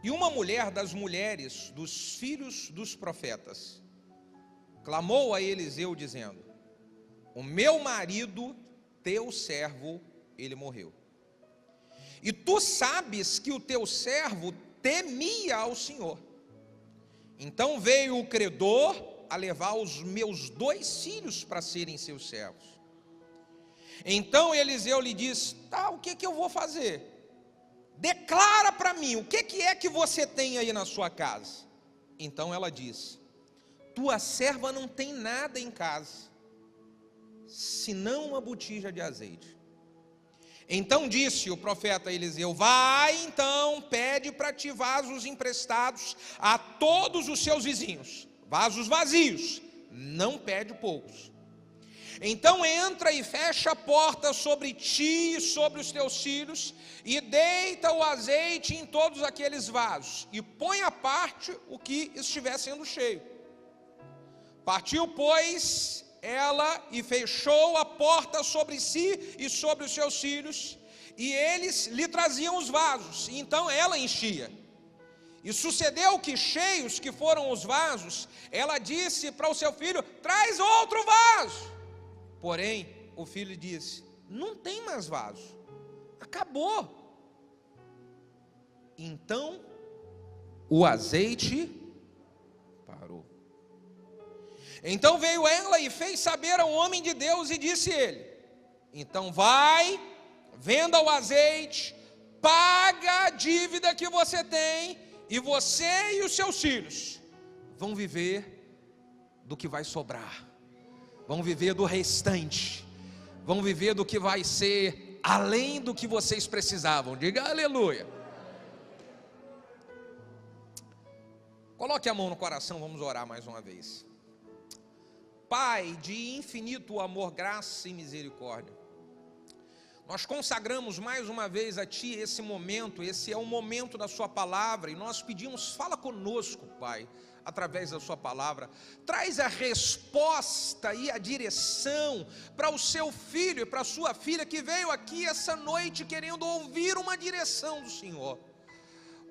E uma mulher das mulheres dos filhos dos profetas clamou a Eliseu dizendo: o meu marido, teu servo, ele morreu. E tu sabes que o teu servo temia ao Senhor. Então veio o credor a levar os meus 2 filhos para serem seus servos. Então Eliseu lhe disse: tá, o que eu vou fazer? Declara para mim, o que é que você tem aí na sua casa? Então ela disse: tua serva não tem nada em casa, senão uma botija de azeite. Então disse o profeta Eliseu: vai então, pede para ti vasos emprestados a todos os seus vizinhos, vasos vazios, não pede poucos. Então entra e fecha a porta sobre ti e sobre os teus filhos, e deita o azeite em todos aqueles vasos, e põe à parte o que estiver sendo cheio. Partiu, pois, ela e fechou a porta sobre si e sobre os seus filhos, e eles lhe traziam os vasos, e então ela enchia. E sucedeu que, cheios que foram os vasos, ela disse para o seu filho: traz outro vaso. Porém, o filho disse: não tem mais vaso, acabou. Então, o azeite parou. Então veio ela e fez saber ao homem de Deus, e disse ele: então vai, venda o azeite, paga a dívida que você tem, e você e os seus filhos vão viver do que vai sobrar. Vão viver do restante, vão viver do que vai ser além do que vocês precisavam. Diga aleluia. Coloque a mão no coração, vamos orar mais uma vez. Pai de infinito amor, graça e misericórdia, nós consagramos mais uma vez a Ti esse momento. Esse é o momento da Sua palavra, e nós pedimos: fala conosco, Pai, através da Sua palavra. Traz a resposta e a direção para o seu filho e para a sua filha que veio aqui essa noite querendo ouvir uma direção do Senhor.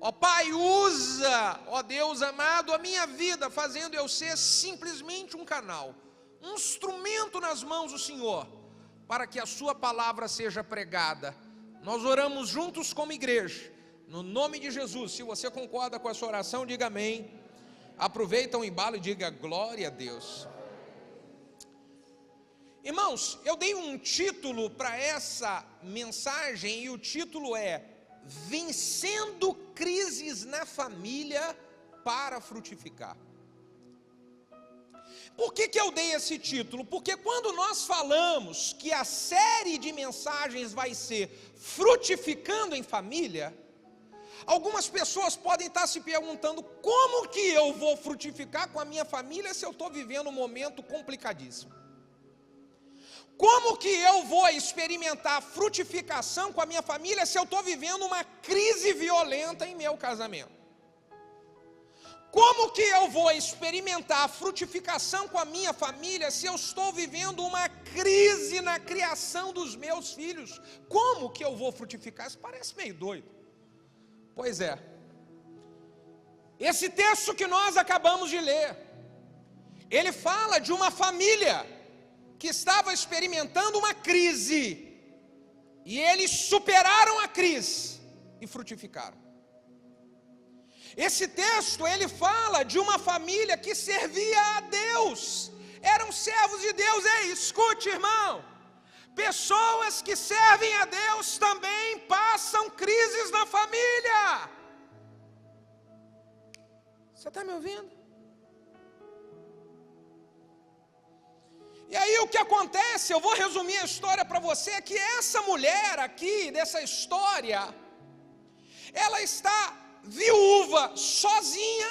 Ó Pai, usa, ó Deus amado, a minha vida, fazendo eu ser simplesmente um canal, um instrumento nas mãos do Senhor, para que a Sua palavra seja pregada. Nós oramos juntos como igreja, no nome de Jesus. Se você concorda com essa oração, diga amém. Aproveita o embalo e diga glória a Deus. Irmãos, eu dei um título para essa mensagem, e o título é: vencendo crises na família para frutificar. Por que eu dei esse título? Porque quando nós falamos que a série de mensagens vai ser frutificando em família, algumas pessoas podem estar se perguntando: como que eu vou frutificar com a minha família se eu estou vivendo um momento complicadíssimo? Como que eu vou experimentar frutificação com a minha família se eu estou vivendo uma crise violenta em meu casamento? Como que eu vou experimentar frutificação com a minha família se eu estou vivendo uma crise na criação dos meus filhos? Como que eu vou frutificar? Isso parece meio doido. Pois é, esse texto que nós acabamos de ler, ele fala de uma família que estava experimentando uma crise, e eles superaram a crise e frutificaram. Esse texto, ele fala de uma família que servia a Deus, eram servos de Deus. Ei, escute, irmão, pessoas que servem a Deus também passam crises na família. Você está me ouvindo? E aí o que acontece, eu vou resumir a história para você, é que essa mulher aqui, dessa história, ela está viúva, sozinha,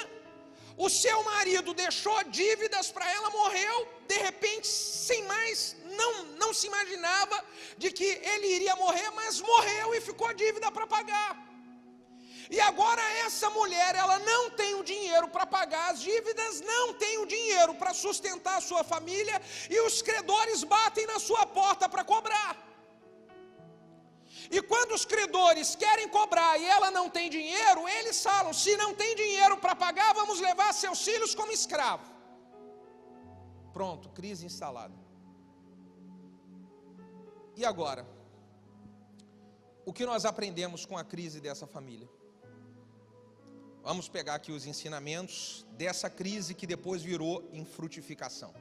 o seu marido deixou dívidas para ela, morreu, de repente, sem mais, não se imaginava de que ele iria morrer, mas morreu e ficou a dívida para pagar. E agora essa mulher, ela não tem o dinheiro para pagar as dívidas, não tem o dinheiro para sustentar a sua família, e os credores batem na sua porta para cobrar. E quando os credores querem cobrar e ela não tem dinheiro, eles falam: se não tem dinheiro para pagar, vamos levar seus filhos como escravo. Pronto, crise instalada. E agora? O que nós aprendemos com a crise dessa família? Vamos pegar aqui os ensinamentos dessa crise que depois virou em frutificação.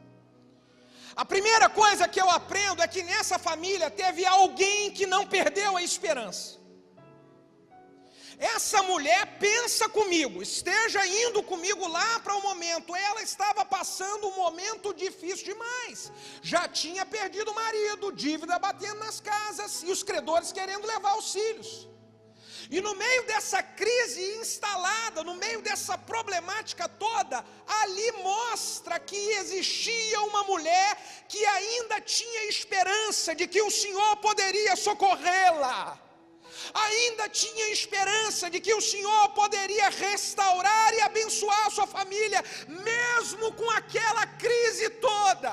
A primeira coisa que eu aprendo é que nessa família teve alguém que não perdeu a esperança. Essa mulher, pensa comigo, esteja indo comigo lá para o momento, ela estava passando um momento difícil demais, já tinha perdido o marido, dívida batendo nas casas, e os credores querendo levar os filhos, e no meio dessa crise instalada, no meio dessa problemática toda, ali mostra que existia uma mulher que ainda tinha esperança de que o Senhor poderia socorrê-la, ainda tinha esperança de que o Senhor poderia restaurar e abençoar a sua família, mesmo com aquela crise toda.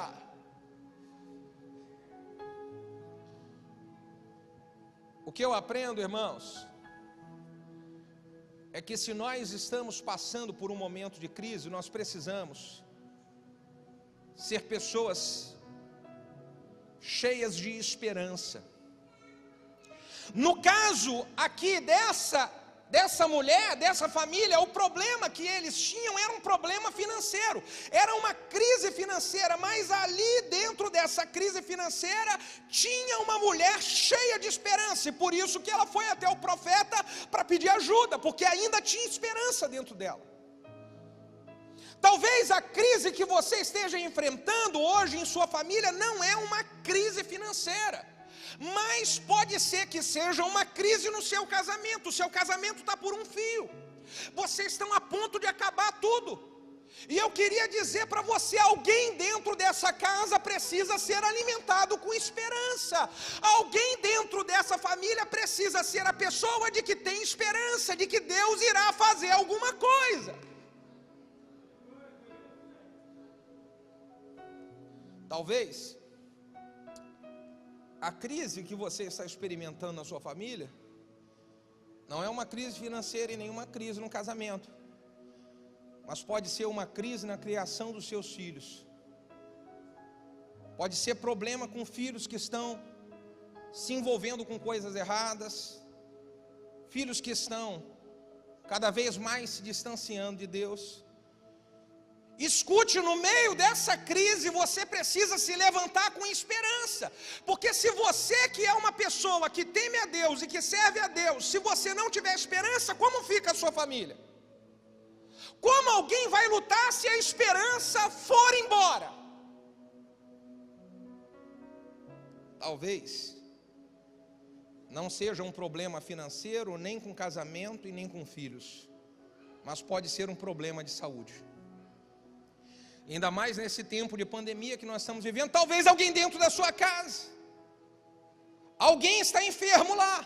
O que eu aprendo, irmãos, é que se nós estamos passando por um momento de crise, nós precisamos ser pessoas cheias de esperança. No caso aqui dessa mulher, dessa família, o problema que eles tinham era um problema financeiro, era uma crise financeira, mas ali dentro dessa crise financeira tinha uma mulher cheia de esperança, e por isso que ela foi até o profeta para pedir ajuda, porque ainda tinha esperança dentro dela. Talvez a crise que você esteja enfrentando hoje em sua família não é uma crise financeira, mas pode ser que seja uma crise no seu casamento. O seu casamento está por um fio, vocês estão a ponto de acabar tudo, e eu queria dizer para você: alguém dentro dessa casa precisa ser alimentado com esperança, alguém dentro dessa família precisa ser a pessoa de que tem esperança, de que Deus irá fazer alguma coisa. Talvez a crise que você está experimentando na sua família não é uma crise financeira e nenhuma crise no casamento, mas pode ser uma crise na criação dos seus filhos. Pode ser problema com filhos que estão se envolvendo com coisas erradas, filhos que estão cada vez mais se distanciando de Deus. Escute, no meio dessa crise você precisa se levantar com esperança, porque se você que é uma pessoa que teme a Deus e que serve a Deus, se você não tiver esperança, como fica a sua família? Como alguém vai lutar se a esperança for embora? Talvez não seja um problema financeiro, nem com casamento e nem com filhos, mas pode ser um problema de saúde. Ainda mais nesse tempo de pandemia que nós estamos vivendo, talvez alguém dentro da sua casa, alguém está enfermo lá,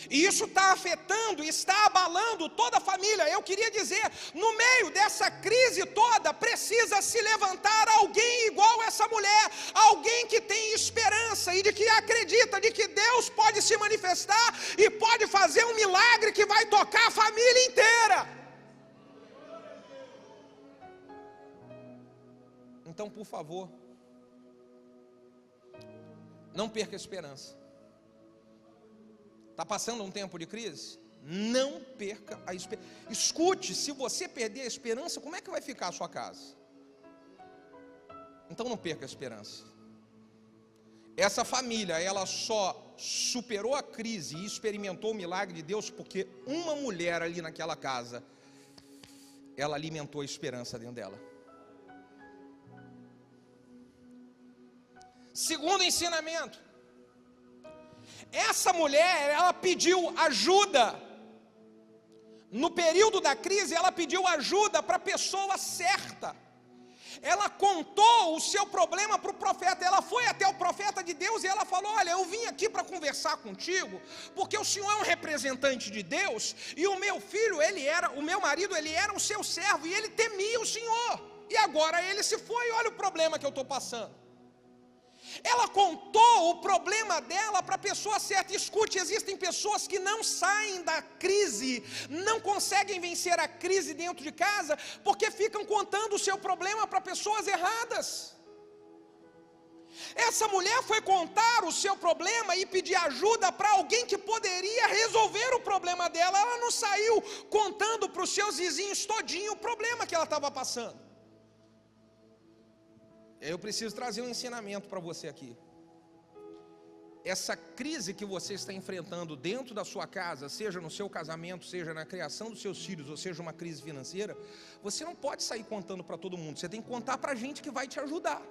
e isso está afetando, está abalando toda a família. Eu queria dizer, no meio dessa crise toda, precisa se levantar alguém igual essa mulher, alguém que tem esperança e de que acredita de que Deus pode se manifestar e pode fazer um milagre que vai tocar a família inteira. Então, por favor, não perca a esperança. Está passando um tempo de crise? Não perca a esperança. Escute, se você perder a esperança, como é que vai ficar a sua casa? Então não perca a esperança. Essa família, ela só superou a crise e experimentou o milagre de Deus porque uma mulher ali naquela casa, ela alimentou a esperança dentro dela. Segundo ensinamento, essa mulher, ela pediu ajuda, no período da crise, ela pediu ajuda para a pessoa certa, ela contou o seu problema para o profeta, ela foi até o profeta de Deus e ela falou: olha, eu vim aqui para conversar contigo, porque o senhor é um representante de Deus, e o meu filho, o meu marido, ele era o seu servo, e ele temia o senhor, e agora ele se foi, olha o problema que eu estou passando. Ela contou o problema dela para a pessoa certa. Escute, existem pessoas que não saem da crise, não conseguem vencer a crise dentro de casa, porque ficam contando o seu problema para pessoas erradas. Essa mulher foi contar o seu problema e pedir ajuda para alguém que poderia resolver o problema dela. Ela não saiu contando para os seus vizinhos todinho o problema que ela estava passando. Eu preciso trazer um ensinamento para você aqui. Essa crise que você está enfrentando dentro da sua casa, seja no seu casamento, seja na criação dos seus filhos, ou seja uma crise financeira, você não pode sair contando para todo mundo. Você tem que contar para gente que vai te ajudar,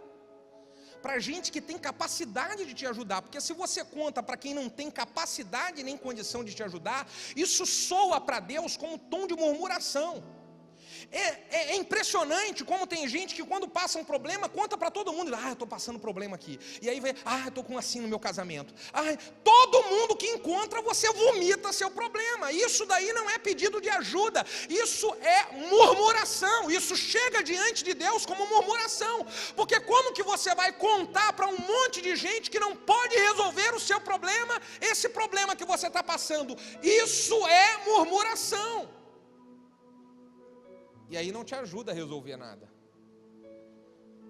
para gente que tem capacidade de te ajudar. Porque se você conta para quem não tem capacidade nem condição de te ajudar, isso soa para Deus como um tom de murmuração. É impressionante como tem gente que quando passa um problema, conta para todo mundo. Eu estou passando problema aqui. E aí vai, eu estou com assim no meu casamento. Todo mundo que encontra, você vomita seu problema. Isso daí não é pedido de ajuda. Isso é murmuração. Isso chega diante de Deus como murmuração. Porque como que você vai contar para um monte de gente que não pode resolver o seu problema, esse problema que você está passando? Isso é murmuração. E aí não te ajuda a resolver nada.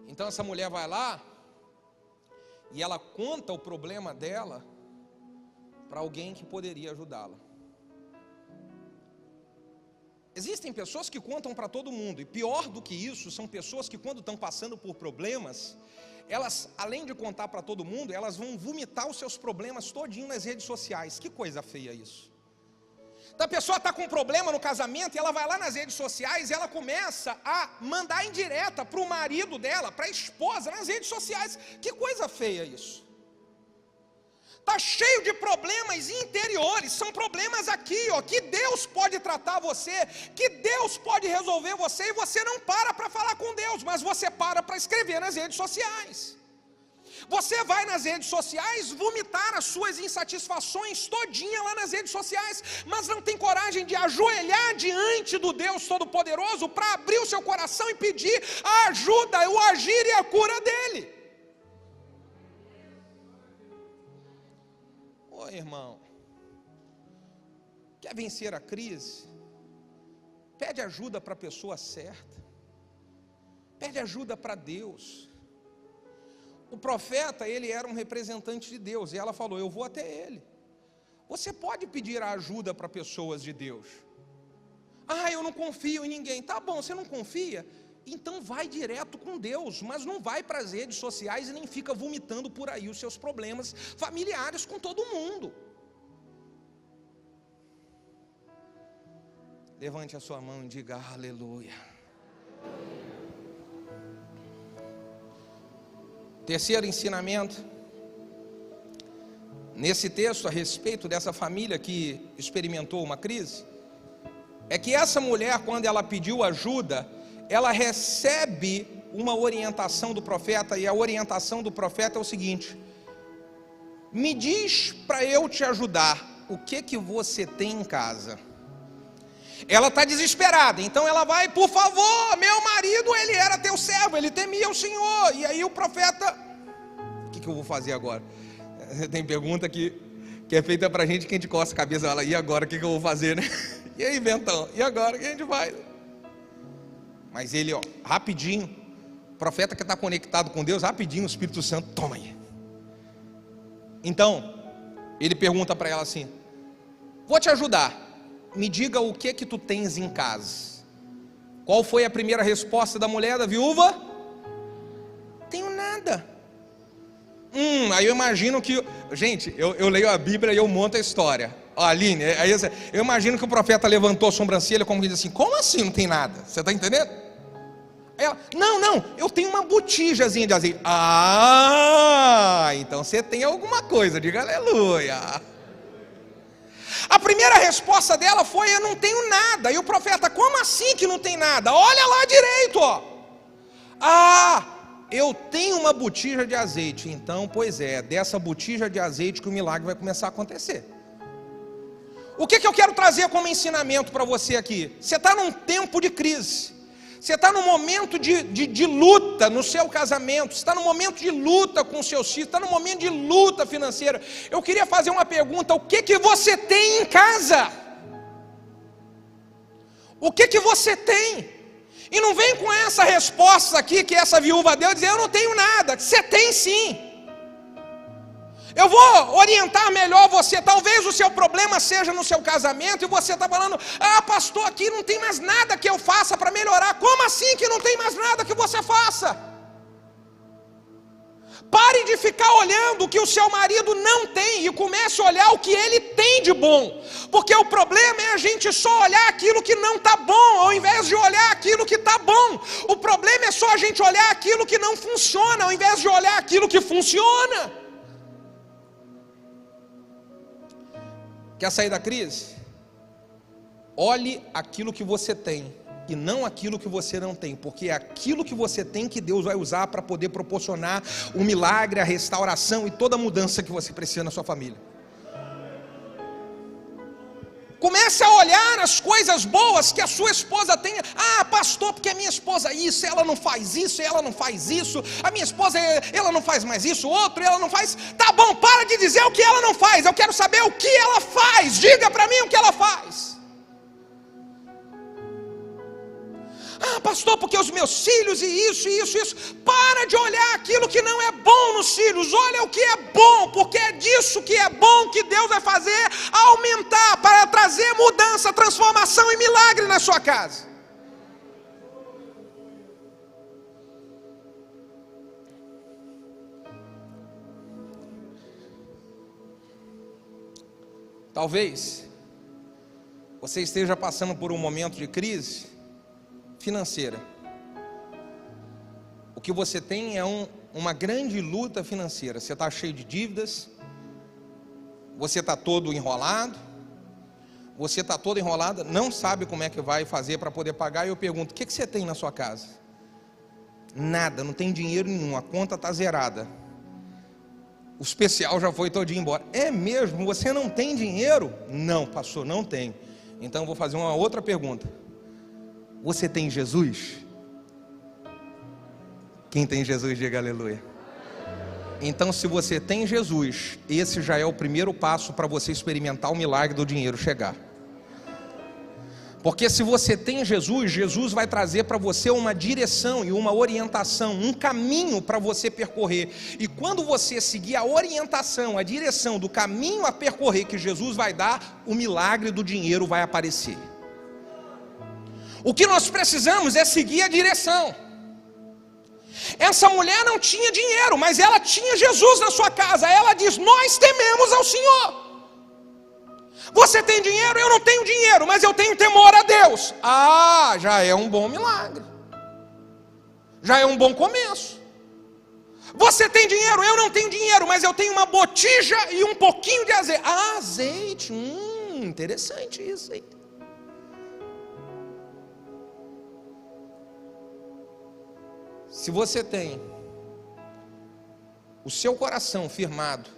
Então essa mulher vai lá e ela conta o problema dela para alguém que poderia ajudá-la. Existem pessoas que contam para todo mundo, e pior do que isso, são pessoas que quando estão passando por problemas, elas, além de contar para todo mundo, elas vão vomitar os seus problemas todinho nas redes sociais. Que coisa feia isso. Então a pessoa está com um problema no casamento e ela vai lá nas redes sociais e ela começa a mandar indireta para o marido dela, para a esposa, nas redes sociais. Que coisa feia isso. Está cheio de problemas interiores, são problemas aqui, que Deus pode tratar você, que Deus pode resolver você, e você não para falar com Deus, mas você para escrever nas redes sociais. Você vai nas redes sociais vomitar as suas insatisfações todinha lá nas redes sociais, mas não tem coragem de ajoelhar diante do Deus Todo-Poderoso para abrir o seu coração e pedir a ajuda, o agir e a cura dele. Irmão, quer vencer a crise? Pede ajuda para a pessoa certa, pede ajuda para Deus. O profeta, ele era um representante de Deus, e ela falou, eu vou até ele. Você pode pedir a ajuda para pessoas de Deus. Eu não confio em ninguém. Tá bom, você não confia? Então vai direto com Deus, mas não vai para as redes sociais e nem fica vomitando por aí os seus problemas familiares com todo mundo. Levante a sua mão e diga aleluia. Terceiro ensinamento, nesse texto a respeito dessa família que experimentou uma crise, é que essa mulher, quando ela pediu ajuda, ela recebe uma orientação do profeta, e a orientação do profeta é o seguinte: me diz para eu te ajudar, o que você tem em casa? Ela está desesperada, então ela vai, por favor, meu marido, ele era teu servo, ele temia o Senhor. E aí o profeta, o que eu vou fazer agora? Tem pergunta que é feita para a gente, que a gente coça a cabeça, fala, e agora, o que eu vou fazer, né? E aí, Bentão, e agora, o que a gente faz? Mas ele, rapidinho, o profeta que está conectado com Deus, rapidinho o Espírito Santo, toma aí. Então, ele pergunta para ela assim, vou te ajudar, me diga o que tu tens em casa. Qual foi a primeira resposta da mulher, da viúva? Tenho nada. Aí eu imagino que, gente, eu leio a Bíblia e eu monto a história. Aline, aí eu imagino que o profeta levantou a sobrancelha como que diz assim, como assim não tem nada? Você está entendendo? Ela, não, eu tenho uma botijazinha de azeite. Então você tem alguma coisa, diga aleluia. A primeira resposta dela foi, eu não tenho nada. E o profeta, como assim que não tem nada? Olha lá direito, eu tenho uma botija de azeite. Então, pois é, dessa botija de azeite que o milagre vai começar a acontecer. O que eu quero trazer como ensinamento para você aqui? Você está num tempo de crise, você está num momento de luta, luta no seu casamento, está no momento de luta com seus filhos, está no momento de luta financeira, eu queria fazer uma pergunta: o que você tem em casa? O que você tem? E não vem com essa resposta aqui que essa viúva deu, dizer: eu não tenho nada. Você tem sim. Eu vou orientar melhor você. Talvez o seu problema seja no seu casamento e você está falando: ah, pastor, aqui não tem mais nada que eu faça para melhorar. Como assim que não tem mais nada que você faça? Pare de ficar olhando o que o seu marido não tem e comece a olhar o que ele tem de bom. Porque o problema é a gente só olhar aquilo que não está bom, ao invés de olhar aquilo que está bom. O problema é só a gente olhar aquilo que não funciona, ao invés de olhar aquilo que funciona. Quer sair da crise? Olhe aquilo que você tem e não aquilo que você não tem, porque é aquilo que você tem que Deus vai usar para poder proporcionar o milagre, a restauração e toda a mudança que você precisa na sua família. Comece a olhar as coisas boas que a sua esposa tem. Ah, pastor, porque a minha esposa isso, ela não faz isso, ela não faz isso. A minha esposa, ela não faz mais isso, outro, ela não faz. Tá bom, para de dizer o que ela não faz. Eu quero saber o que ela faz. Diga para mim o que ela faz. Ah, pastor, porque os meus filhos e isso, isso, isso. Para de olhar aquilo que não é bom nos filhos. Olha o que é bom, porque é disso que é bom que Deus vai fazer aumentar, para trazer mudança, transformação e milagre na sua casa. Talvez você esteja passando por um momento de crise financeira. O que você tem é uma grande luta financeira. Você está cheio de dívidas, você está todo enrolado, você está toda enrolada, não sabe como é que vai fazer para poder pagar. E eu pergunto: o que você tem na sua casa? Nada, não tem dinheiro nenhum, a conta está zerada, o especial já foi todinho embora. É mesmo? Você não tem dinheiro? Não, pastor, não tenho. Então eu vou fazer uma outra pergunta: você tem Jesus? Quem tem Jesus, diga aleluia. Então, se você tem Jesus, esse já é o primeiro passo para você experimentar o milagre do dinheiro chegar. Porque se você tem Jesus, Jesus vai trazer para você uma direção e uma orientação, um caminho para você percorrer. E quando você seguir a orientação, a direção do caminho a percorrer que Jesus vai dar, o milagre do dinheiro vai aparecer. O que nós precisamos é seguir a direção. Essa mulher não tinha dinheiro, mas ela tinha Jesus na sua casa. Ela diz: nós tememos ao Senhor. Você tem dinheiro? Eu não tenho dinheiro, mas eu tenho temor a Deus. Ah, já é um bom milagre, já é um bom começo. Você tem dinheiro? Eu não tenho dinheiro, mas eu tenho uma botija e um pouquinho de azeite. Ah, azeite, interessante isso aí. Se você tem o seu coração firmado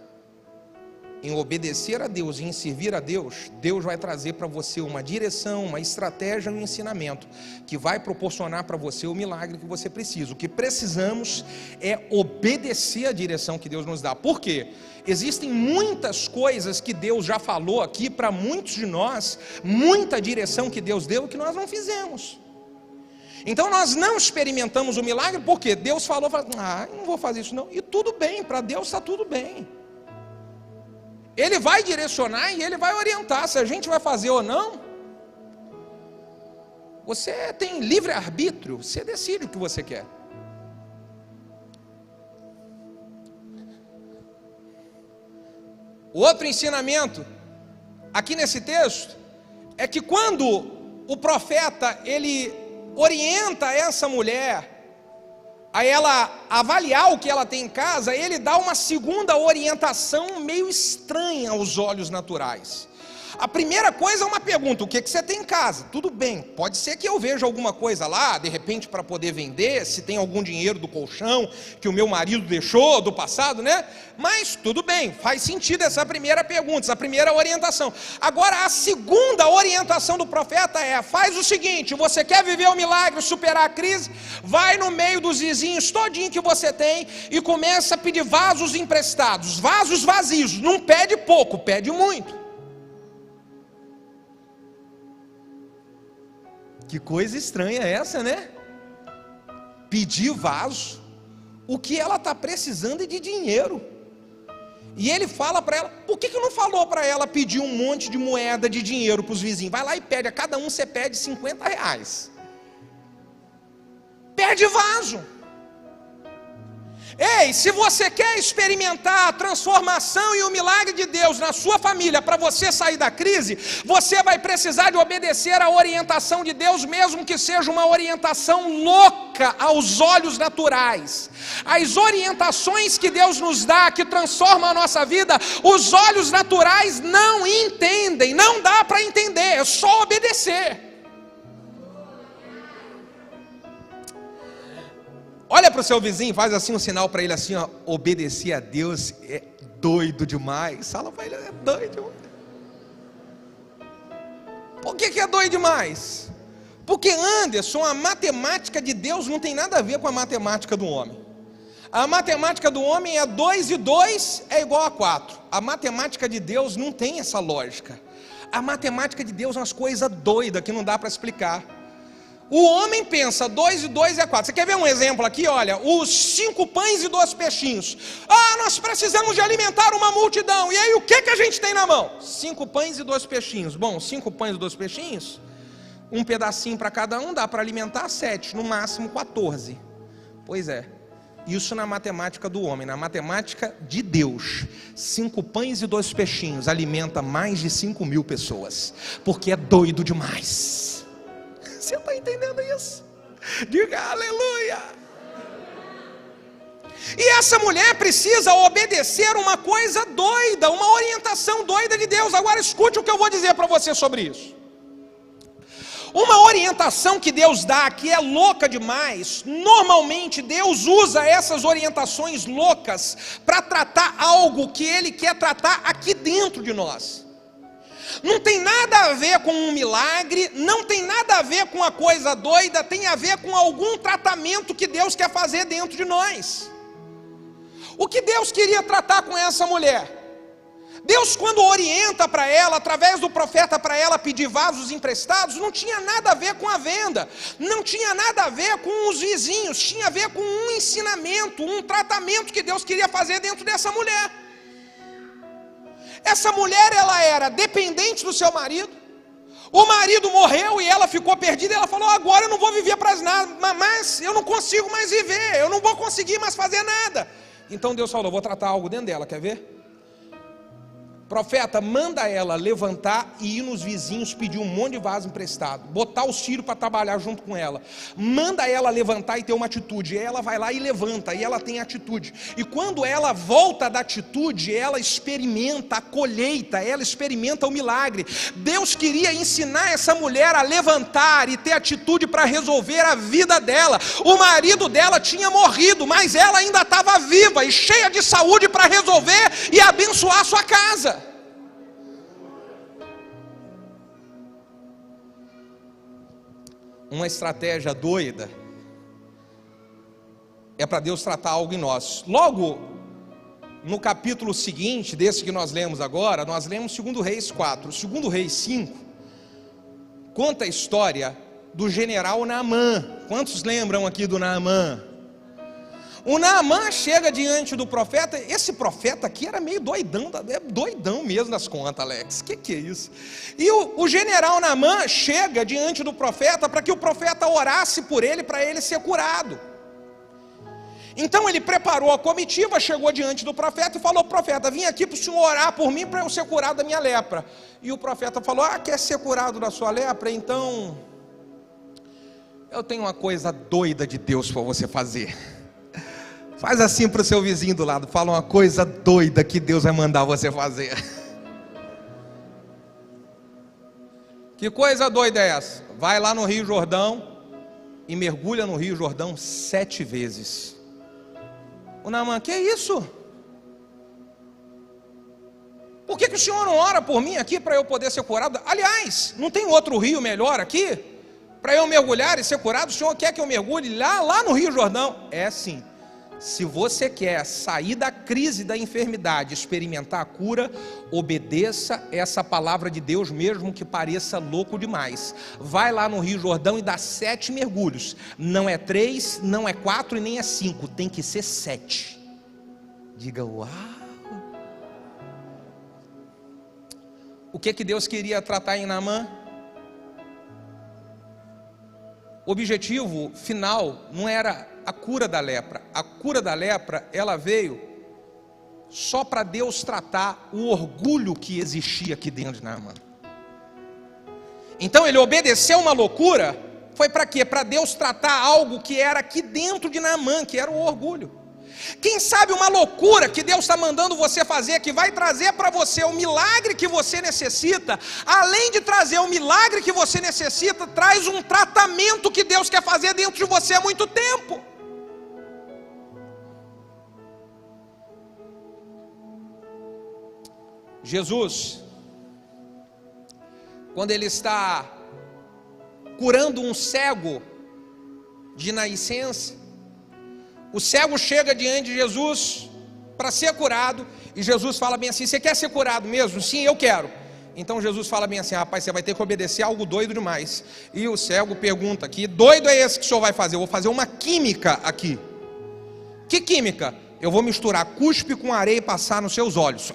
em obedecer a Deus e em servir a Deus, Deus vai trazer para você uma direção, uma estratégia, um ensinamento que vai proporcionar para você o milagre que você precisa. O que precisamos é obedecer a direção que Deus nos dá. Por quê? Existem muitas coisas que Deus já falou aqui para muitos de nós, muita direção que Deus deu que nós não fizemos. Então nós não experimentamos o milagre porque Deus falou, não vou fazer isso não. E tudo bem, para Deus está tudo bem. Ele vai direcionar e Ele vai orientar se a gente vai fazer ou não. Você tem livre-arbítrio, você decide o que você quer. O outro ensinamento, aqui nesse texto, é que quando o profeta, ele orienta essa mulher a ela avaliar o que ela tem em casa, ele dá uma segunda orientação meio estranha aos olhos naturais. A primeira coisa é uma pergunta: o que você tem em casa? Tudo bem, pode ser que eu veja alguma coisa lá, de repente para poder vender, se tem algum dinheiro do colchão que o meu marido deixou do passado, né? Mas tudo bem, faz sentido essa primeira pergunta, essa primeira orientação. Agora a segunda orientação do profeta é: faz o seguinte, você quer viver o milagre, superar a crise? Vai no meio dos vizinhos todinho que você tem e começa a pedir vasos emprestados, vasos vazios. Não pede pouco, pede muito. Que coisa estranha é essa, né? Pedir vaso. O que ela está precisando é de dinheiro. E ele fala para ela: por que não falou para ela pedir um monte de moeda de dinheiro para os vizinhos? Vai lá e pede, a cada um você pede R$50. Pede vaso. Ei, se você quer experimentar a transformação e o milagre de Deus na sua família, para você sair da crise, você vai precisar de obedecer à orientação de Deus, mesmo que seja uma orientação louca aos olhos naturais. As orientações que Deus nos dá, que transformam a nossa vida, os olhos naturais não entendem, não dá para entender, é só obedecer. Olha para o seu vizinho, faz assim um sinal para ele assim, ó: obedecer a Deus é doido demais. Fala para ele: é doido demais. Por que é doido demais? Porque, Anderson, a matemática de Deus não tem nada a ver com a matemática do homem. A matemática do homem é 2 e 2 é igual a 4. A matemática de Deus não tem essa lógica. A matemática de Deus é umas coisas doidas que não dá para explicar. O homem pensa 2 e 2 é 4. Você quer ver um exemplo aqui? Olha, os 5 pães e 2 peixinhos. Nós precisamos de alimentar uma multidão. E aí o que a gente tem na mão? 5 pães e 2 peixinhos. Bom, 5 pães e 2 peixinhos, um pedacinho para cada um, dá para alimentar 7, no máximo 14. Pois é, isso na matemática do homem. Na matemática de Deus, 5 pães e 2 peixinhos alimenta mais de 5.000 pessoas, porque é doido demais. Você está entendendo isso? Diga aleluia. E essa mulher precisa obedecer uma coisa doida, uma orientação doida de Deus. Agora escute o que eu vou dizer para você sobre isso. Uma orientação que Deus dá, que é louca demais, normalmente Deus usa essas orientações loucas para tratar algo que Ele quer tratar aqui dentro de nós. Não tem nada a ver com um milagre, não tem nada a ver com uma coisa doida, tem a ver com algum tratamento que Deus quer fazer dentro de nós. O que Deus queria tratar com essa mulher? Deus, quando orienta para ela, através do profeta, para ela pedir vasos emprestados, não tinha nada a ver com a venda, não tinha nada a ver com os vizinhos, tinha a ver com um ensinamento, um tratamento que Deus queria fazer dentro dessa mulher. Essa mulher, ela era dependente do seu marido. O marido morreu e ela ficou perdida. E ela falou: agora eu não vou viver para nada, mas eu não consigo mais viver, eu não vou conseguir mais fazer nada. Então Deus falou: vou tratar algo dentro dela, quer ver? Profeta, manda ela levantar e ir nos vizinhos pedir um monte de vaso emprestado, botar os filhos para trabalhar junto com ela. Manda ela levantar e ter uma atitude. E ela vai lá e levanta, e ela tem atitude. E quando ela volta da atitude, ela experimenta a colheita, ela experimenta o milagre. Deus queria ensinar essa mulher a levantar e ter atitude para resolver a vida dela. O marido dela tinha morrido, mas ela ainda estava viva e cheia de saúde para resolver e abençoar a sua casa. Uma estratégia doida é para Deus tratar algo em nós. Logo no capítulo seguinte desse que nós lemos agora, nós lemos 2 Reis 4. 2 Reis 5 conta a história do general Naamã. Quantos lembram aqui do Naamã? O Naamã chega diante do profeta. Esse profeta aqui era meio doidão, é doidão mesmo das contas, Alex. Que é isso? E o general Naamã chega diante do profeta para que o profeta orasse por ele, para ele ser curado. Então ele preparou a comitiva, chegou diante do profeta e falou: profeta, vim aqui para o senhor orar por mim, para eu ser curado da minha lepra. E o profeta falou: quer ser curado da sua lepra? Então eu tenho uma coisa doida de Deus para você fazer. Faz assim para o seu vizinho do lado, fala uma coisa doida que Deus vai mandar você fazer. Que coisa doida é essa? Vai lá no Rio Jordão e mergulha no Rio Jordão 7 vezes. O Naamã, que é isso? Por que o senhor não ora por mim aqui para eu poder ser curado? Aliás, não tem outro rio melhor aqui para eu mergulhar e ser curado? O senhor quer que eu mergulhe lá no Rio Jordão? É sim. Se você quer sair da crise da enfermidade, experimentar a cura, obedeça essa palavra de Deus, mesmo que pareça louco demais. Vai lá no Rio Jordão e dá 7 mergulhos. Não é 3, não é 4 e nem é 5, tem que ser 7. Diga uau! O que Deus queria tratar em Naamã? O objetivo final não era a cura da lepra. A cura da lepra, ela veio só para Deus tratar o orgulho que existia aqui dentro de Naamã. Então ele obedeceu uma loucura, foi para quê? Para Deus tratar algo que era aqui dentro de Naamã, que era o orgulho. Quem sabe uma loucura que Deus está mandando você fazer, que vai trazer para você o milagre que você necessita, além de trazer o milagre que você necessita, traz um tratamento que Deus quer fazer dentro de você há muito tempo. Jesus, quando ele está curando um cego de nascença, o cego chega diante de Jesus para ser curado, e Jesus fala bem assim: você quer ser curado mesmo? Sim, eu quero. Então Jesus fala bem assim: rapaz, você vai ter que obedecer a algo doido demais. E o cego pergunta: que doido é esse que o senhor vai fazer? Eu vou fazer uma química aqui. Que química? Eu vou misturar cuspe com areia e passar nos seus olhos.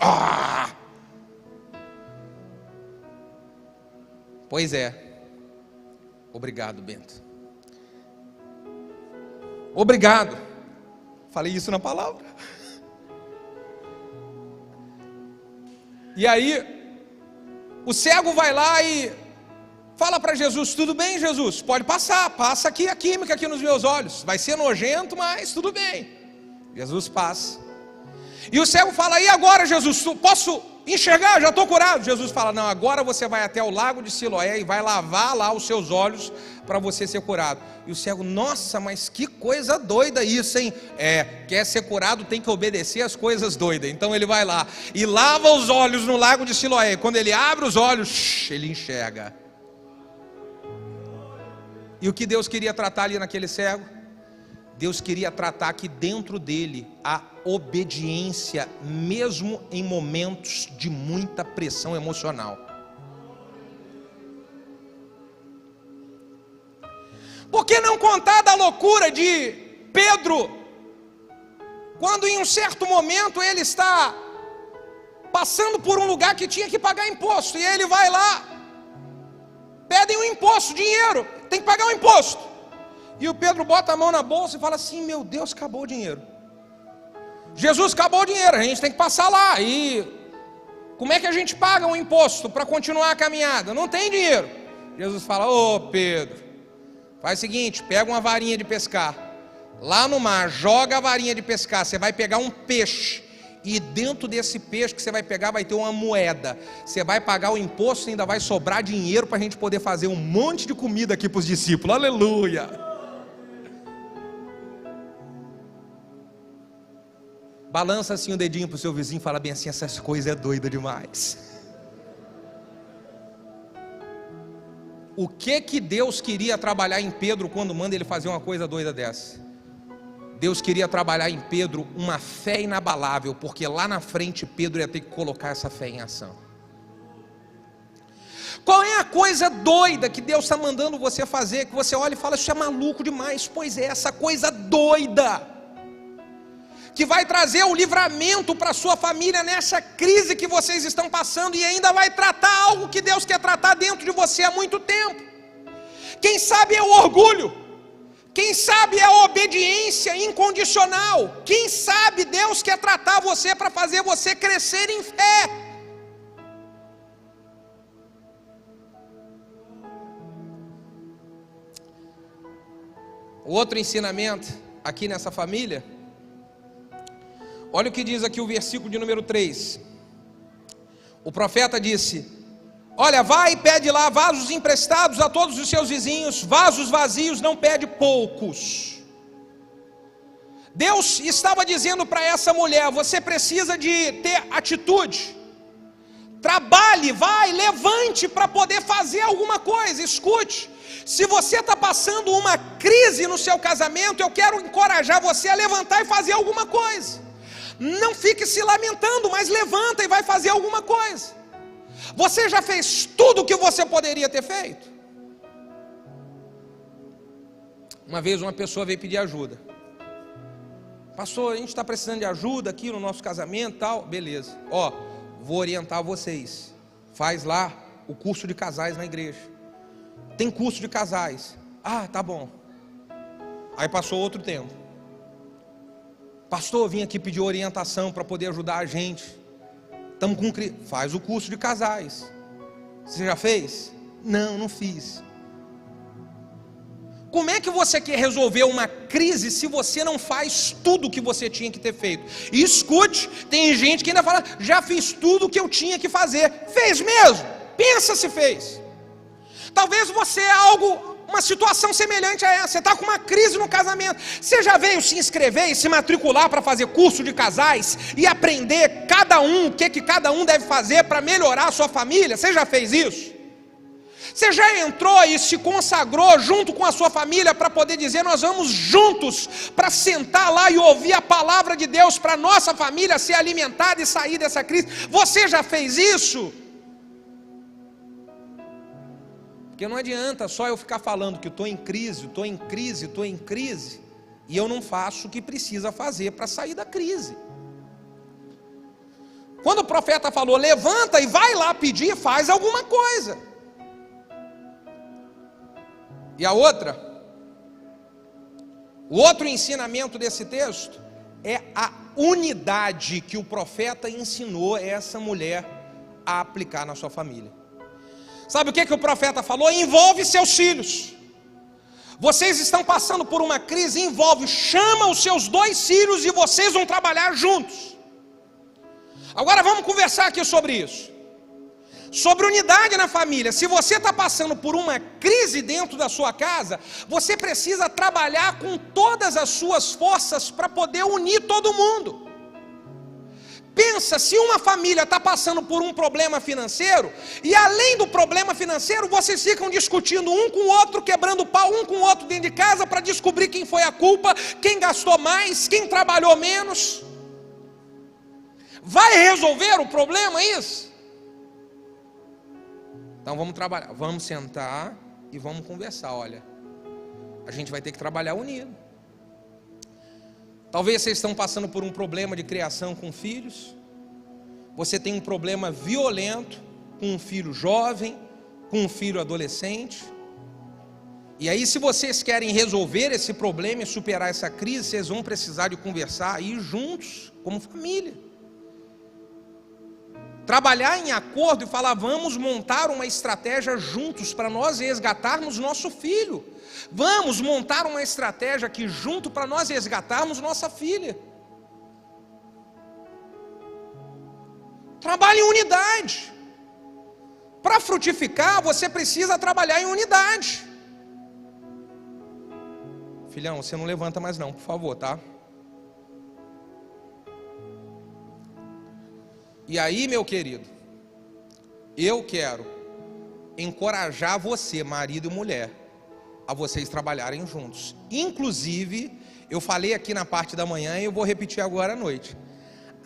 Pois é. Obrigado, Bento. Obrigado. Falei isso na palavra. E aí, o cego vai lá e fala para Jesus: tudo bem, Jesus, pode passar, passa aqui a química aqui nos meus olhos. Vai ser nojento, mas tudo bem. Jesus passa. E o cego fala: e agora, Jesus, posso enxergar? Já estou curado. Jesus fala: não, agora você vai até o lago de Siloé e vai lavar lá os seus olhos para você ser curado. E o cego: nossa, mas que coisa doida isso, hein? Quer ser curado, tem que obedecer as coisas doidas. Então ele vai lá e lava os olhos no lago de Siloé. Quando ele abre os olhos, ele enxerga. E o que Deus queria tratar ali naquele cego? Deus queria tratar aqui dentro dele a obediência, mesmo em momentos de muita pressão emocional. Por que não contar da loucura de Pedro, quando em um certo momento ele está passando por um lugar que tinha que pagar imposto, e ele vai lá, pedem um imposto, dinheiro, tem que pagar um imposto. E o Pedro bota a mão na bolsa e fala assim: meu Deus, acabou o dinheiro. Jesus, acabou o dinheiro, a gente tem que passar lá. E como é que a gente paga um imposto para continuar a caminhada? Não tem dinheiro. Jesus fala: ô Pedro, faz o seguinte, pega uma varinha de pescar, lá no mar, joga a varinha de pescar, você vai pegar um peixe, e dentro desse peixe que você vai pegar vai ter uma moeda. Você vai pagar o imposto e ainda vai sobrar dinheiro para a gente poder fazer um monte de comida aqui para os discípulos. Aleluia! Balança assim o dedinho para o seu vizinho e fala bem assim: essas coisas é doida demais. O que Deus queria trabalhar em Pedro quando manda ele fazer uma coisa doida dessa? Deus queria trabalhar em Pedro uma fé inabalável, porque lá na frente Pedro ia ter que colocar essa fé em ação. Qual é a coisa doida que Deus está mandando você fazer, que você olha e fala: isso é maluco demais? Pois é, essa coisa doida que vai trazer o livramento para a sua família nessa crise que vocês estão passando, e ainda vai tratar algo que Deus quer tratar dentro de você há muito tempo. Quem sabe é o orgulho, quem sabe é a obediência incondicional, quem sabe Deus quer tratar você para fazer você crescer em fé. Outro ensinamento aqui nessa família, olha o que diz aqui o versículo de número 3. O profeta disse: Olha, vai e pede lá vasos emprestados a todos os seus vizinhos, vasos vazios, não pede poucos. Deus estava dizendo para essa mulher: você precisa de ter atitude, trabalhe, vai, levante para poder fazer alguma coisa. Escute, se você está passando uma crise no seu casamento, eu quero encorajar você a levantar e fazer alguma coisa. Não fique se lamentando, mas levanta e vai fazer alguma coisa. Você já fez tudo o que você poderia ter feito? Uma vez uma pessoa veio pedir ajuda. Pastor, a gente está precisando de ajuda aqui no nosso casamento e tal. Beleza, vou orientar vocês. Faz lá o curso de casais na igreja. Tem curso de casais. Ah, tá bom. Aí passou outro tempo. Pastor, vim aqui pedir orientação para poder ajudar a gente. Estamos com faz o curso de casais. Você já fez? Não, não fiz. Como é que você quer resolver uma crise se você não faz tudo o que você tinha que ter feito? E escute, tem gente que ainda fala: já fiz tudo o que eu tinha que fazer. Fez mesmo? Pensa se fez. Talvez você uma situação semelhante a essa. Você está com uma crise no casamento. Você já veio se inscrever e se matricular para fazer curso de casais e aprender o que cada um deve fazer para melhorar a sua família? Você já fez isso? Você já entrou e se consagrou junto com a sua família para poder dizer: nós vamos juntos para sentar lá e ouvir a palavra de Deus para a nossa família ser alimentada e sair dessa crise? Você já fez isso? Porque não adianta só eu ficar falando que estou em crise, e eu não faço o que precisa fazer para sair da crise. Quando o profeta falou: levanta e vai lá pedir, faz alguma coisa. E o outro ensinamento desse texto é a unidade que o profeta ensinou essa mulher a aplicar na sua família. Sabe o que o profeta falou? Envolve seus filhos. Vocês estão passando por uma crise, chama os seus 2 filhos e vocês vão trabalhar juntos. Agora vamos conversar aqui sobre isso. Sobre unidade na família. Se você está passando por uma crise dentro da sua casa, você precisa trabalhar com todas as suas forças para poder unir todo mundo. Pensa, se uma família está passando por um problema financeiro, e além do problema financeiro, vocês ficam discutindo um com o outro, quebrando pau um com o outro dentro de casa, para descobrir quem foi a culpa, quem gastou mais, quem trabalhou menos. Vai resolver o problema isso? Então vamos trabalhar, vamos sentar e vamos conversar. Olha, a gente vai ter que trabalhar unido. Talvez vocês estão passando por um problema de criação com filhos. Você tem um problema violento com um filho jovem, com um filho adolescente. E aí, se vocês querem resolver esse problema e superar essa crise, vocês vão precisar de conversar aí juntos, como família. Trabalhar em acordo e falar: vamos montar uma estratégia juntos para nós resgatarmos nosso filho. Vamos montar uma estratégia aqui junto para nós resgatarmos nossa filha. Trabalhe em unidade. Para frutificar, você precisa trabalhar em unidade. Filhão, você não levanta mais não, por favor, tá? E aí, meu querido, eu quero encorajar você, marido e mulher, a vocês trabalharem juntos. Inclusive, eu falei aqui na parte da manhã e eu vou repetir agora à noite.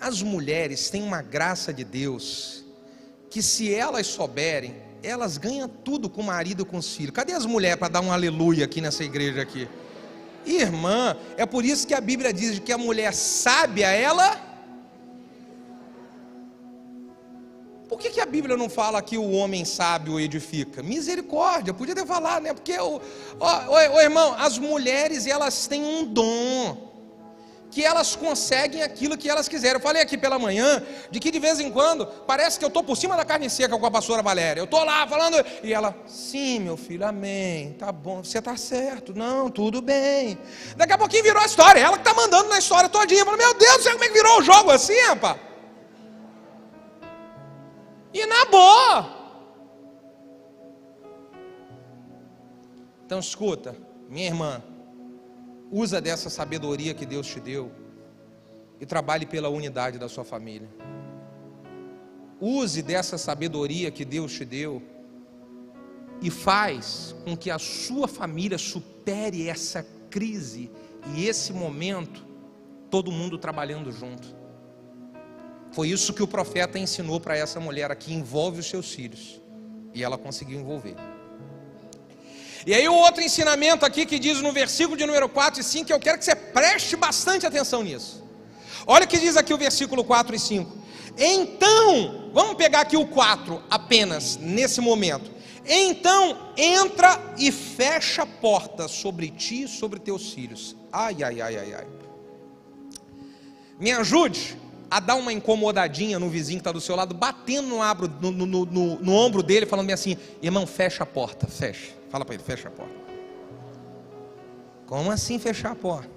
As mulheres têm uma graça de Deus, que se elas souberem, elas ganham tudo com o marido e com os filhos. Cadê as mulheres para dar um aleluia aqui nessa igreja aqui? Irmã, é por isso que a Bíblia diz que a mulher sábia, ela... Por que a Bíblia não fala que o homem sábio edifica? Misericórdia, podia ter falado, né? Porque, irmão, as mulheres, elas têm um dom, que elas conseguem aquilo que elas quiserem. Eu falei aqui pela manhã, de que de vez em quando, parece que eu estou por cima da carne seca com a pastora Valéria. Eu estou lá falando, e ela: sim, meu filho, amém, tá bom, você está certo, não, tudo bem. Daqui a pouquinho virou a história, ela que está mandando na história todinha. Eu falo: meu Deus do céu, como é que virou o jogo assim, rapaz? E na boa, Então escuta, minha irmã, usa dessa sabedoria que Deus te deu e trabalhe pela unidade da sua família. Use dessa sabedoria que Deus te deu e faz com que a sua família supere essa crise e esse momento, todo mundo trabalhando junto. Foi isso que o profeta ensinou para essa mulher aqui: envolve os seus filhos. E ela conseguiu envolver. E aí o outro ensinamento aqui que diz no versículo de número 4 e 5, eu quero que você preste bastante atenção nisso. Olha o que diz aqui o versículo 4 e 5. Então, vamos pegar aqui o 4 apenas nesse momento. Então entra e fecha a porta sobre ti e sobre teus filhos. Ai, ai, ai, ai, ai. Me ajude a dar uma incomodadinha no vizinho que está do seu lado, batendo no ombro dele, falando bem assim: irmão, fecha a porta, fecha. Fala para ele, fecha a porta. Como assim fechar a porta?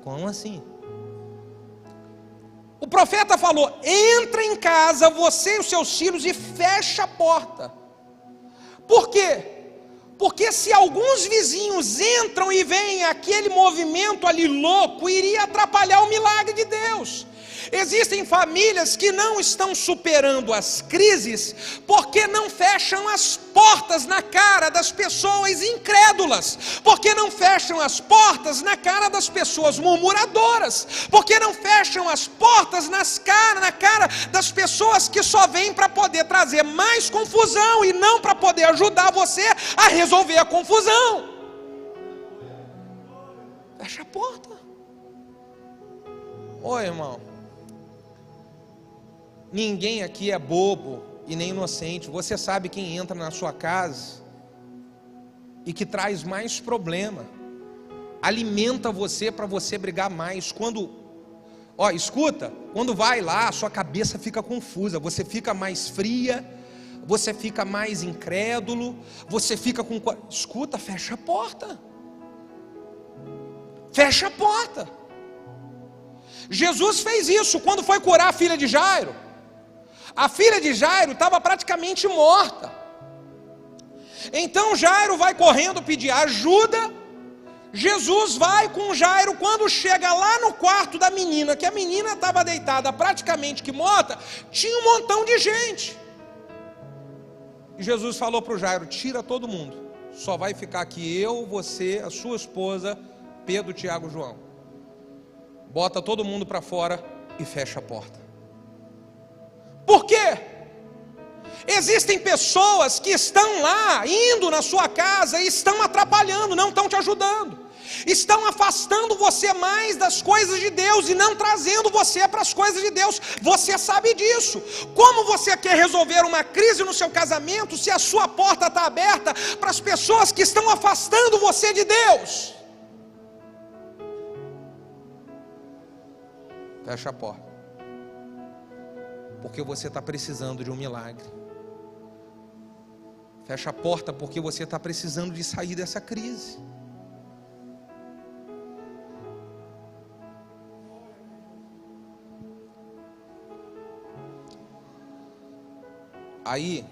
Como assim? O profeta falou: entra em casa, você e os seus filhos, e fecha a porta. Por quê? Porque se alguns vizinhos entram e veem aquele movimento ali louco, iria atrapalhar o milagre de Deus. Existem famílias que não estão superando as crises porque não fecham as portas na cara das pessoas incrédulas, porque não fecham as portas na cara das pessoas murmuradoras, porque não fecham as portas na cara das pessoas que só vêm para poder trazer mais confusão e não para poder ajudar você a resolver a confusão. Fecha a porta. Oi, irmão. Ninguém aqui é bobo e nem inocente. Você sabe quem entra na sua casa e que traz mais problema, alimenta você para você brigar mais. Escuta, quando vai lá, a sua cabeça fica confusa, você fica mais fria, você fica mais incrédulo, você fica com... Escuta, fecha a porta. Fecha a porta. Jesus fez isso quando foi curar a filha de Jairo. A filha de Jairo estava praticamente morta. Então Jairo vai correndo pedir ajuda. Jesus vai com Jairo. Quando chega lá no quarto da menina, que a menina estava deitada praticamente que morta, tinha um montão de gente. E Jesus falou para o Jairo: tira todo mundo, só vai ficar aqui eu, você, a sua esposa, Pedro, Tiago, João. Bota todo mundo para fora e fecha a porta. Por quê? Existem pessoas que estão lá, indo na sua casa, e estão atrapalhando, não estão te ajudando, estão afastando você mais das coisas de Deus e não trazendo você para as coisas de Deus. Você sabe disso. Como você quer resolver uma crise no seu casamento se a sua porta está aberta para as pessoas que estão afastando você de Deus? Fecha a porta, porque você está precisando de um milagre. Fecha a porta porque você está precisando de sair dessa crise. Aí,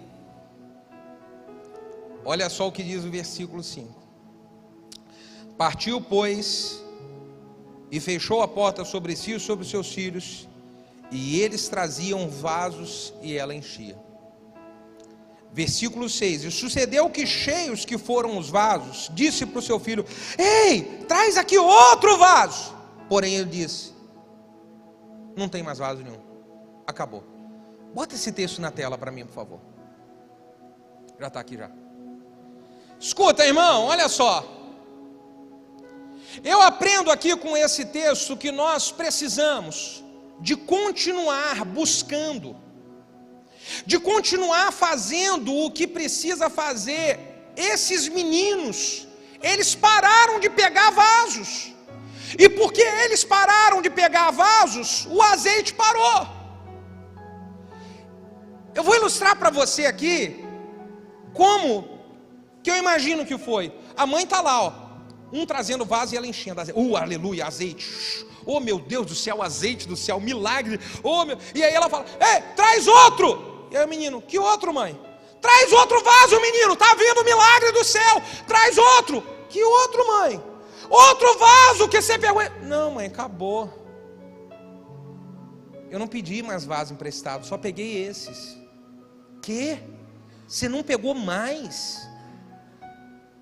olha só o que diz o versículo 5. Partiu, pois, e fechou a porta sobre si e sobre os seus filhos, e eles traziam vasos e ela enchia. Versículo 6. E sucedeu que, cheios que foram os vasos, disse para o seu filho: ei, traz aqui outro vaso. Porém ele disse: não tem mais vaso nenhum, acabou. Bota esse texto na tela para mim, por favor. Já está aqui já. Escuta, irmão, olha só. Eu aprendo aqui com esse texto que nós precisamos de continuar buscando, de continuar fazendo o que precisa fazer. Esses meninos, eles pararam de pegar vasos, e porque eles pararam de pegar vasos, o azeite parou. Eu vou ilustrar para você aqui como que eu imagino que foi. A mãe está lá, ó, um trazendo vaso e ela enchendo azeite. Aleluia, azeite. Oh meu Deus do céu, azeite do céu, milagre. Oh, meu... E aí ela fala: ei, traz outro. E aí o menino: que outro, mãe? Traz outro vaso, menino, está vindo o milagre do céu. Traz outro. Que outro, mãe? Outro vaso que você pegou. Não, mãe, acabou. Eu não pedi mais vaso emprestado, só peguei esses. Que? Você não pegou mais?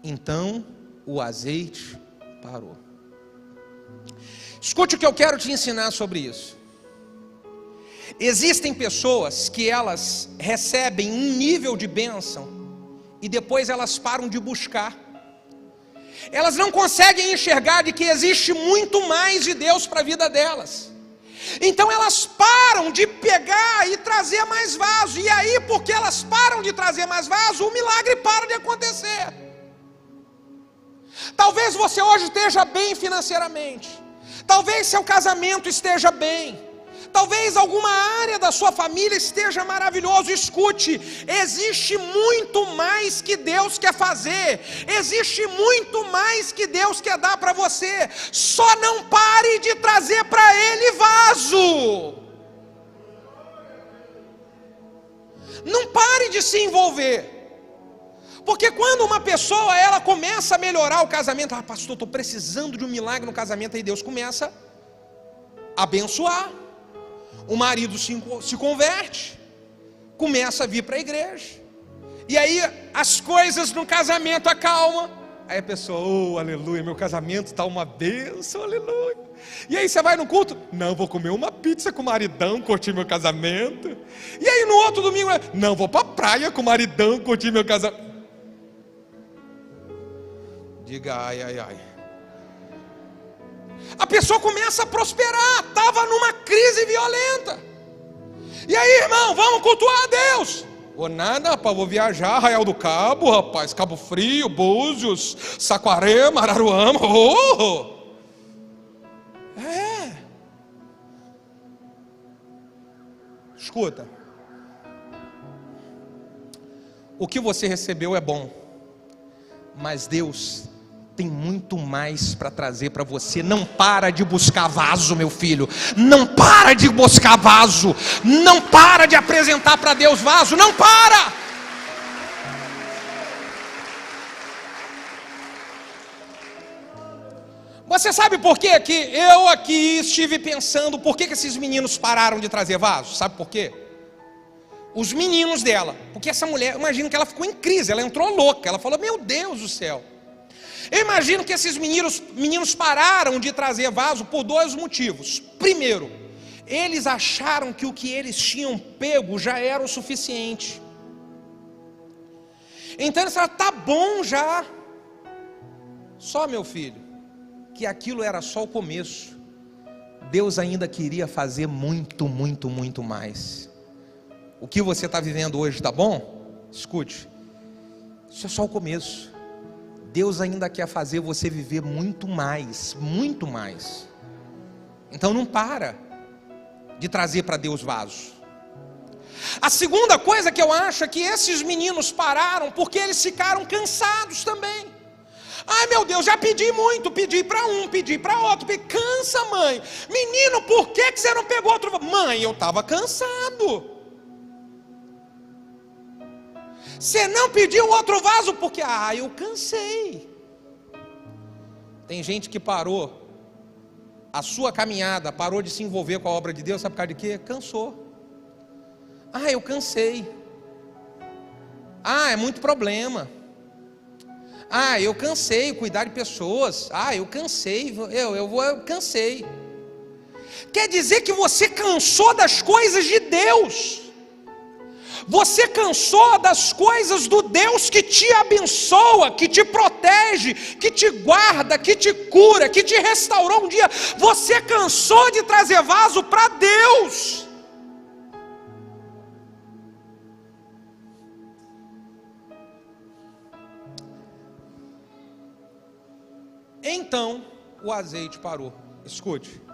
Então o azeite parou. Escute o que eu quero te ensinar sobre isso. Existem pessoas que elas recebem um nível de bênção e depois elas param de buscar. Elas não conseguem enxergar de que existe muito mais de Deus para a vida delas. Então elas param de pegar e trazer mais vaso. E aí, porque elas param de trazer mais vaso, o milagre para de acontecer. Talvez você hoje esteja bem financeiramente. Talvez seu casamento esteja bem. Talvez alguma área da sua família esteja maravilhoso. Escute, existe muito mais que Deus quer fazer. Existe muito mais que Deus quer dar para você. Só não pare de trazer para Ele vaso. Não pare de se envolver. Porque quando uma pessoa ela começa a melhorar o casamento, pastor, estou precisando de um milagre no casamento, aí Deus começa a abençoar. O marido se converte, começa a vir para a igreja, e aí as coisas no casamento acalmam. Aí a pessoa, oh, aleluia, meu casamento está uma bênção, aleluia. E aí você vai no culto, não, vou comer uma pizza com o maridão, curtir meu casamento. E aí no outro domingo, não, vou para a praia com o maridão, curtir meu casamento. Diga ai, ai, ai. A pessoa começa a prosperar, estava numa crise violenta. E aí, irmão, vamos cultuar a Deus. Ou nada, rapaz, vou viajar, Arraial do Cabo, rapaz, Cabo Frio, Búzios, Saquarema, Araruama. Escuta, o que você recebeu é bom, mas Deus tem muito mais para trazer para você. Não para de buscar vaso, meu filho. Não para de buscar vaso. Não para de apresentar para Deus vaso. Não para. Você sabe por quê? Que eu aqui estive pensando por que esses meninos pararam de trazer vaso? Sabe por quê? Os meninos dela. Porque essa mulher, imagino que ela ficou em crise. Ela entrou louca. Ela falou, meu Deus do céu. Eu imagino que esses meninos pararam de trazer vaso por dois motivos. Primeiro, eles acharam que o que eles tinham pego já era o suficiente. Então eles falaram, tá bom já. Só, meu filho, que aquilo era só o começo. Deus ainda queria fazer muito, muito, muito mais. O que você está vivendo hoje está bom? Escute, isso é só o começo. Deus ainda quer fazer você viver muito mais, muito mais. Então não para de trazer para Deus vaso. A segunda coisa que eu acho é que esses meninos pararam porque eles ficaram cansados também. Ai meu Deus, já pedi muito, pedi para um, pedi para outro, cansa mãe. Menino, por que você não pegou outro vaso? Mãe, eu estava cansado. Você não pediu outro vaso porque, eu cansei. Tem gente que parou a sua caminhada, parou de se envolver com a obra de Deus, sabe por causa de quê? Cansou. Eu cansei. É muito problema. Eu cansei de cuidar de pessoas. Eu cansei, eu cansei. Quer dizer que você cansou das coisas de Deus. Você cansou das coisas do Deus que te abençoa, que te protege, que te guarda, que te cura, que te restaurou um dia. Você cansou de trazer vaso para Deus. Então o azeite parou. Escute.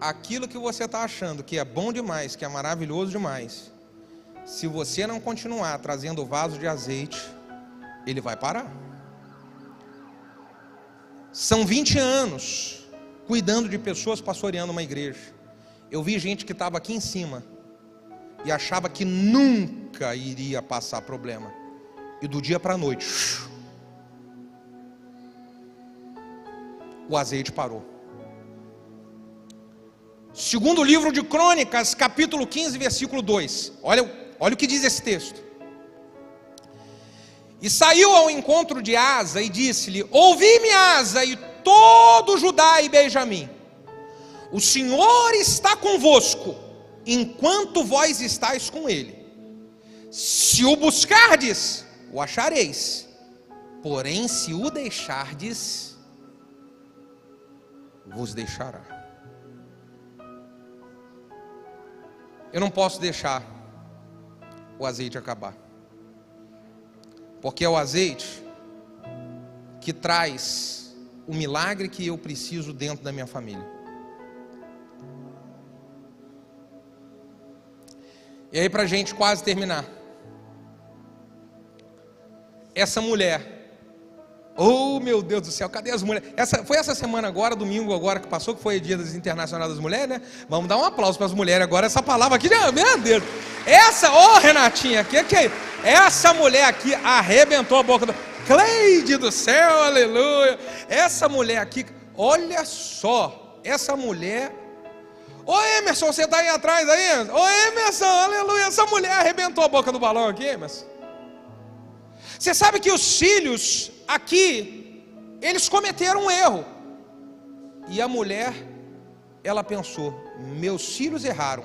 Aquilo que você está achando que é bom demais, que é maravilhoso demais, se você não continuar trazendo o vaso de azeite, ele vai parar. São 20 anos cuidando de pessoas, pastoreando uma igreja. Eu vi gente que estava aqui em cima e achava que nunca iria passar problema. E do dia para a noite, o azeite parou. Segundo livro de Crônicas, capítulo 15, versículo 2. Olha o que diz esse texto. E saiu ao encontro de Asa e disse-lhe: ouvi-me, Asa, e todo Judá e Benjamim, o Senhor está convosco, enquanto vós estáis com ele. Se o buscardes, o achareis, porém se o deixardes, vos deixará. Eu não posso deixar o azeite acabar, porque é o azeite que traz o milagre que eu preciso dentro da minha família. E aí, para a gente quase terminar, essa mulher, oh meu Deus do céu, cadê as mulheres? Foi essa semana agora, domingo agora que passou, que foi o Dia das Internacional das Mulheres, né? Vamos dar um aplauso para as mulheres agora. Essa palavra aqui, meu Deus, Renatinha, essa mulher aqui arrebentou a boca do Cleide do céu, aleluia. Essa mulher aqui, olha só, essa mulher. Ô Emerson, você está aí atrás aí? Ô Emerson, aleluia, essa mulher arrebentou a boca do balão aqui, Emerson. Você sabe que os filhos aqui, eles cometeram um erro. E a mulher, ela pensou: meus filhos erraram,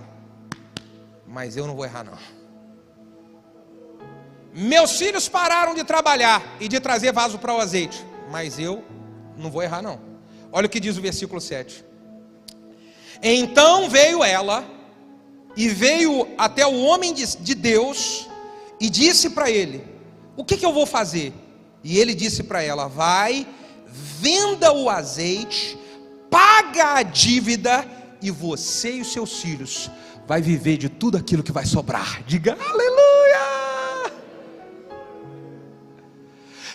mas eu não vou errar não. Meus filhos pararam de trabalhar e de trazer vaso para o azeite, mas eu não vou errar não. Olha o que diz o versículo 7. Então veio ela, e veio até o homem de Deus, e disse para ele: o que eu vou fazer? E ele disse para ela: vai, venda o azeite, paga a dívida, e você e os seus filhos vai viver de tudo aquilo que vai sobrar. Diga aleluia!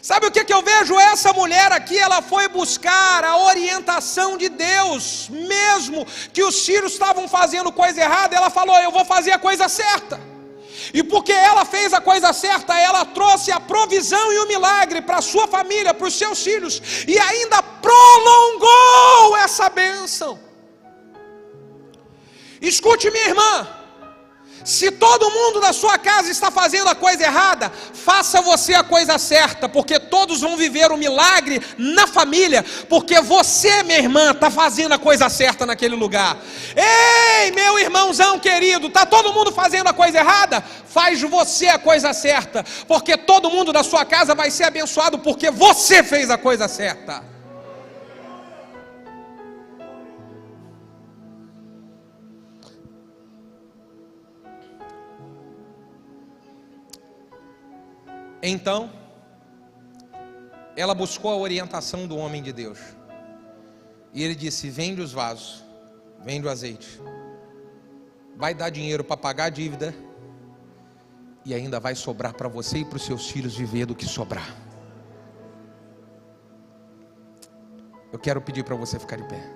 Sabe o que eu vejo? Essa mulher aqui, ela foi buscar a orientação de Deus. Mesmo que os filhos estavam fazendo coisa errada, ela falou: eu vou fazer a coisa certa. E porque ela fez a coisa certa, ela trouxe a provisão e o milagre para a sua família, para os seus filhos, e ainda prolongou essa bênção. Escute, minha irmã, se todo mundo da sua casa está fazendo a coisa errada, faça você a coisa certa, porque todos vão viver o milagre na família, porque você, minha irmã, está fazendo a coisa certa naquele lugar. Ei, meu irmãozão querido, está todo mundo fazendo a coisa errada? Faz você a coisa certa, porque todo mundo da sua casa vai ser abençoado, porque você fez a coisa certa. Então, ela buscou a orientação do homem de Deus. E ele disse: vende os vasos, vende o azeite, vai dar dinheiro para pagar a dívida, e ainda vai sobrar para você e para os seus filhos viver do que sobrar. Eu quero pedir para você ficar de pé.